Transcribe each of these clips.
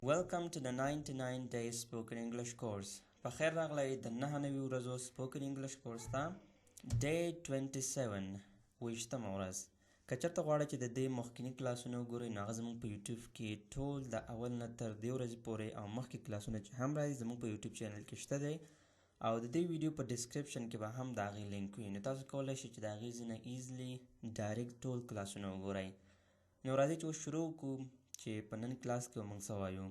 Welcome to the 99 days spoken English course. په خیر راغلی د 9 ورځو spoken English course ته day 27 ویشتمه ورځ. که چېرته غواړئ چې د دې مخکیني کلاسونه وګورئ نو هغه زموږ په یوټیوب کې ټول د اول نه تر دې ورځې پورې او مخکې کلاسونه چې هم راځي زموږ په یوټیوب چینل کې شته دی او د دې ویډیو په ډسکرپشن کې به هم د هغې لینک وي نو تاسو کولی شئ چې د هغې ځینه ایزلی ډایرکټ ټول کلاسونه وګورئ. نو راځئ چې اوس شروع وکړو چې په نن کلاس کې به موږ څه وایو.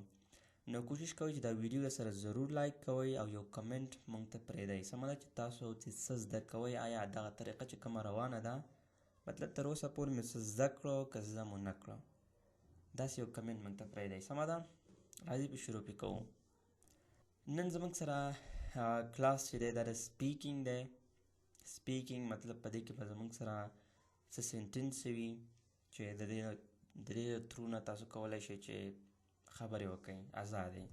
نو کوشش کوئ چې دا ویډیو سره ضرور لایک کوئ او یو کمنټ موږ ته پرېږدئ. سمه ده چې تاسو چې څه زده کوئ آیا دغه طریقه چې کومه روانه ده مطلب تر اوسه پورې مې څه زده کړو که زده مو نه کړو داسې یو کمنټ موږ ته پرېږدئ. سمه ده راځئ په شروع پې کوو. نن زموږ سره کلاس چې دی دا د سپیکینګ دی. سپیکینګ مطلب په دې کې به زموږ سره څه سینټنس وي چې د دې تھرو نه تاسو کولی شئ چې خبرې وکړئ ازادې.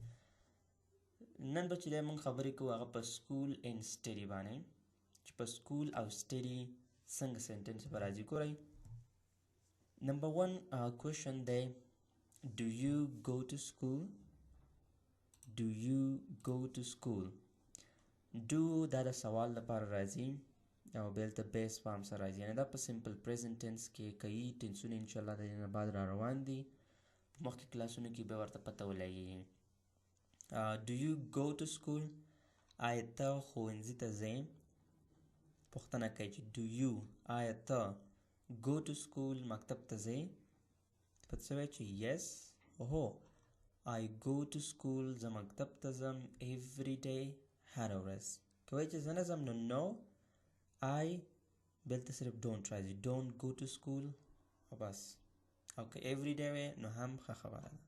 نن به چې دی موږ خبرې کوو هغه په سکول اینډ سټډي باندې چې په سکول او سټډي څنګه سینټنس به راځي. ګورئ نمبر 1 کوېشن دی do you go to school. do you go to school. do دا د سوال لپاره راځي او بیلته بیس فارم سره راځي یعنې دا په سمپل پریزنټ ټینس کې کوي ټینسونه انشاءالله د دې نه بعد را روان دي مخکې کلاسونو کې به ورته پته ولګېږي. do you go to school آیا ته ښوونځي ته ځې. پوښتنه کوي چې do you آیا ته go to school مکتب ته ځې. په څه وایي چې yes هو I go to school زه مکتب ته ځم every day هره ورځ. که وایي چې زه نه ځم نو no I بلته صرف don't راځي don't go to school او بس. او که every day وی نو هم ښه خبره ده.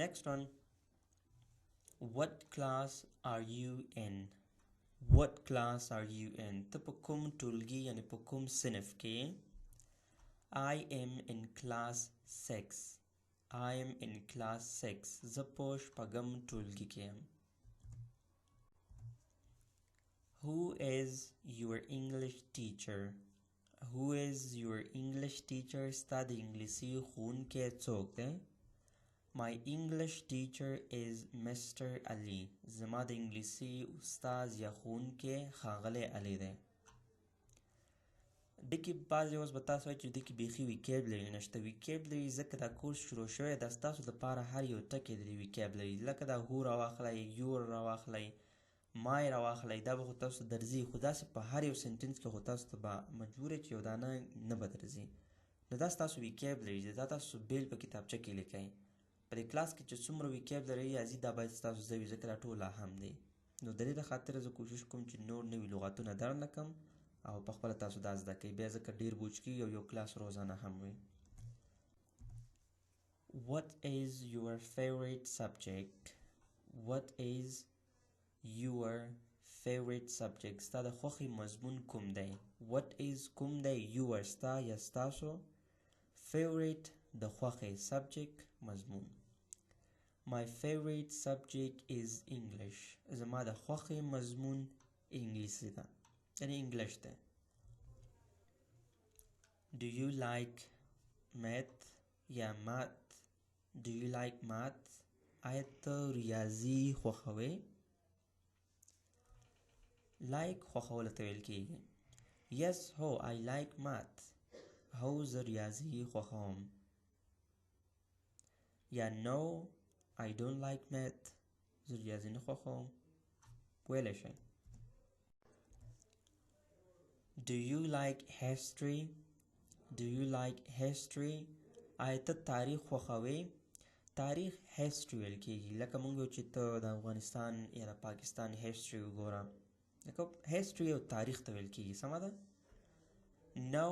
next one what class are you in. what class are you in. ته په کوم ټولګي یعنې په کوم صنف کې. I am in class 6. I am in class 6. زه په شپږم ټولګي کې یم. who is your English teacher. who is your English teacher. ستا د انګلیسي ښوونکی څوک دی. my English teacher is Mr. Ali. زما د انګلیسي استاد یا ښوونکی ښاغلی علي دی. دې کې بعضې اوس به تاسو وایي چې دې کې بیخي ویکیبلري نشته. ویکیبلري ځکه دا کورس شروع شوی دا ستاسو لپاره هر یو ټکی د ویکیبلري لکه دا هو راواخلی یور راواخلی مای راواخلی دا به خو تاسو درځي خو داسې په هر یو سنټنس کې خو تاسو ته به مجبور یې چې یو دانه نه به درځي. نو دا ستاسو ویکیبلري دی دا تاسو بیل په کتابچه کې لیکئ. په دې کلاس کې چې څومره ویکیبلري راځي دا باید ستاسو زده وي ځکه دا ټول اهم دی. نو د دې د خاطره زه کوشش کوم چې نور نوي لغتونه در نه کړم او په خپله تاسو دا زده کوئ بیا ځکه ډېر بوج کېږي او یو کلاس روزانه هم وي. what is your favorite subject. what is your favorite subject. ستا د خوښې مضمون کوم دی. what is کوم دی your ستا یا ستاسو favorite د خوښې subject مضمون. my favorite subject is English. زما د خوښې مضمون انګلیسي ده یعنې انګلیش دی. do you like math یا math. do you like math. آیا ته ریاضي خوښوې. like خوښولو ته ویل کېږي. yes هو I like math. هو زه ریاضي خوښوم. یا no I don't like math. زه ریاضي نه خوښوم ویلی شئ. do you like history. do you like history. آیا ته تاریخ خوښوې. تاریخ history ویل کېږي لکه مونږ یو چې ته د افغانستان یا د پاکستان history وګوره لکه history او تاریخ ته ویل کېږي. سمه ده. no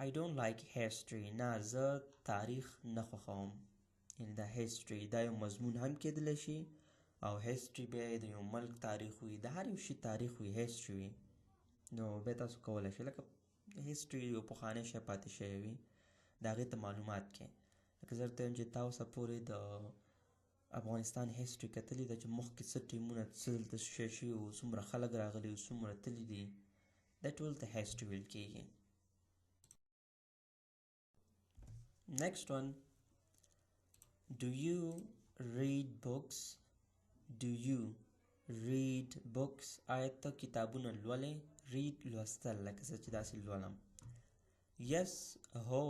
I don't like history. نه زه تاریخ نه خوښوم یعنې دا history دا یو مضمون هم کېدلی شي او history بیا د یو ملک تاریخ وي د هر یو شي تاریخ وي history وي نو بیا تاسو کولی شئ لکه history یو پخوانی شی پاتې شوی وي د هغې ته معلومات کې لکه زه درته وایم چې تا اوسه پورې د افغانستان history کتلې ده چې مخکې څه ټیمونه څه دلته شی شوي وو څومره خلک راغلي وو څومره تللي دي دا ټول ته history ویل کېږي. Next one, Do you read books? Do you read books? آیا ته کتابونه لولې؟ read لوستل لکه څه چې داسې لولم. Yes, هو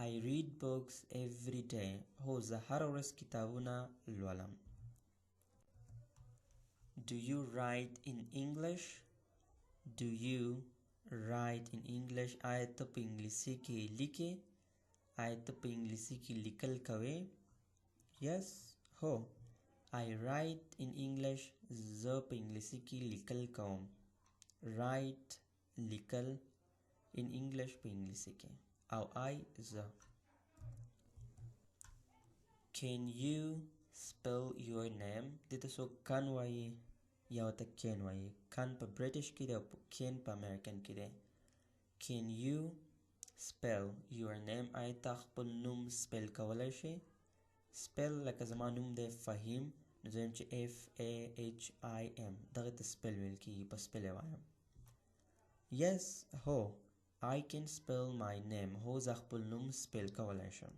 I read books every day. هو زه هره ورځ کتابونه لولم. Do you write in English? Do you write in English? آیا ته په انګلیسي کې لیکې؟ آیا ته په انګلیسي کې لیکل کوې؟ Yes, هو I write in English. زه په انګلیسي کې لیکل کوم. Write لیکل in English په انګلیسي کې او I زه. Can you spell your name? دې ته څوک کن وایي یا ورته کین وایي. کن په برټش کې دی او کین په امریکن کې دی. Can you spell your name? آیا ته خپل نوم سپیل کولی شې؟ سپیل لکه زما نوم دی فهیم، نو زه یم چې FAHIM دغې ته سپیل ویل کېږي، په سپیل یې وایم. Yes, هو I can spell my name. هو زه خپل نوم سپیل کولی شم.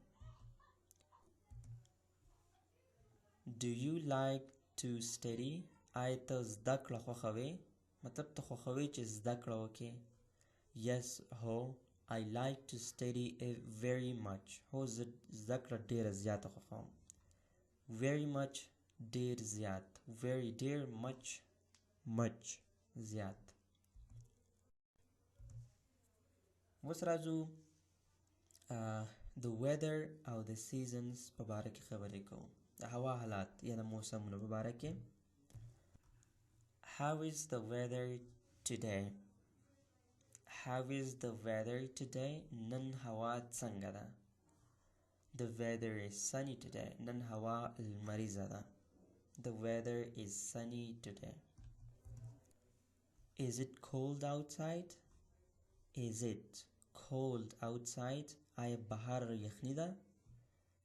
Do you like to study? آیا ته زده کړه خوښوې؟ مطلب ته خوښوې چې زده کړه وکړې. Yes, هو I like to study very much. هو زه زده کړه ډېره زیاته خوښوم. Very much ډېر زیات. Very ډېر much زیات. اوس راځو د weather او د seasons په باره کې خبرې کوو. د هوا حالات یا د موسمونو په باره کې. How is the weather today? How is the weather today? نن هوا څنګه ده؟ The weather is sunny today. نن هوا لمریزه ده. The weather is sunny today. Is it cold outside? Is it cold outside? آیا بهر یخني ده؟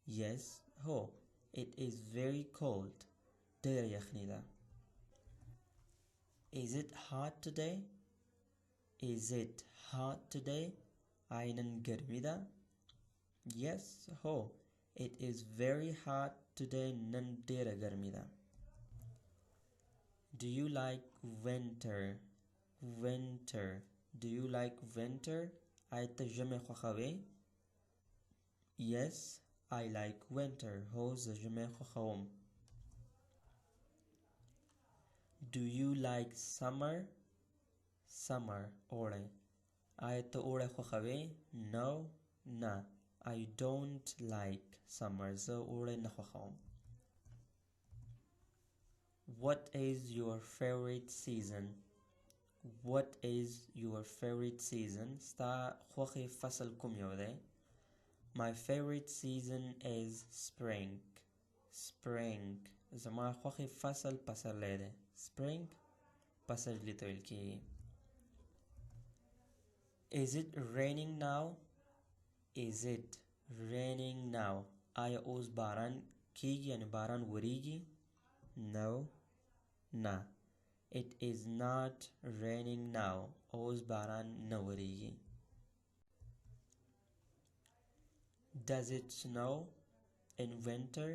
Yes, هو it is very cold. ډېر یخني ده. Is it hot today? Is it hot today? آیا نن ګرمي ده؟ Yes, هو it is very hot today. نن ډېره ګرمي ده. Do you like winter? Winter. Do you like winter? آیا ته ژمی خوښوې؟ Yes, I like winter. هو زه ژمی خوښوم. Do you like summer? Summer. اوړی. آیا ته اوړی خوښوې؟ No, نه. I don't like summer. زه اوړی نه خوښوم. What is your favorite season? What is your favorite season? ستا خوښې فصل کوم یو دی؟ My favorite season is spring. Spring. زما خوښې فصل پسرلی دی. Spring پسرلی ته ویل کېږي. Is it raining now? Is it raining now? آیا اوس باران کېږي یعنې باران وریږي؟ No, نه. It is not raining now. اوس باران نه وریږي. Does it snow in winter?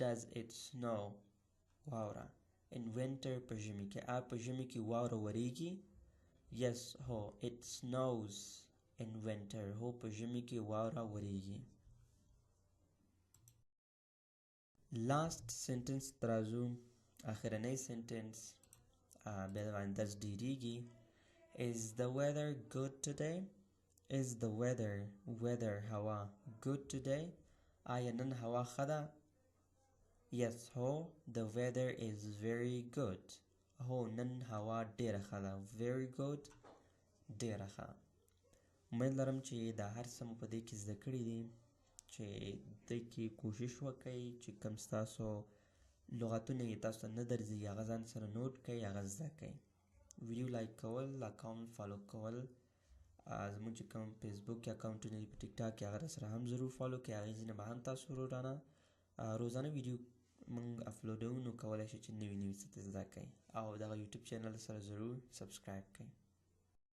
Does it snow? واوره. In winter په ژمي کې. آیا په ژمي کې واوره وریږي؟ Yes, هو it snows in winter. هو په ژمي کې واوره وریږي. Last sentence ترازو آخرنی sentence بیا د باندې درس ډیریږي. Is the weather good today? Is the weather هوا good today? آیا نن هوا ښه ده؟ Yes, هو the weather is very good. هو نن هوا ډیره ښه ده. Very good ډیره ښه. امید لرم چې دا هر څه مو په دې کې زده کړي دي، چې دې کې کوشش وکړئ چې کوم ستاسو لغتونه یې تاسو ته نه درځي هغه ځان سره نوټ کړئ، هغه زده کړئ. ویډیو لایک کول، اکاونټ فالو کول، زموږ چې کوم فیسبوک کې اکاونټونه دي په ټیک ټاک کې هغه راسره هم ضرور فالو کړئ. هغې ځینې به هم تاسو روزانه ویډیو موږ اپلوډوو، نو کولی شئ چې نوي څه زده کړئ او دغه یوټیوب چینل سره ضرور سبسکرایب کړئ.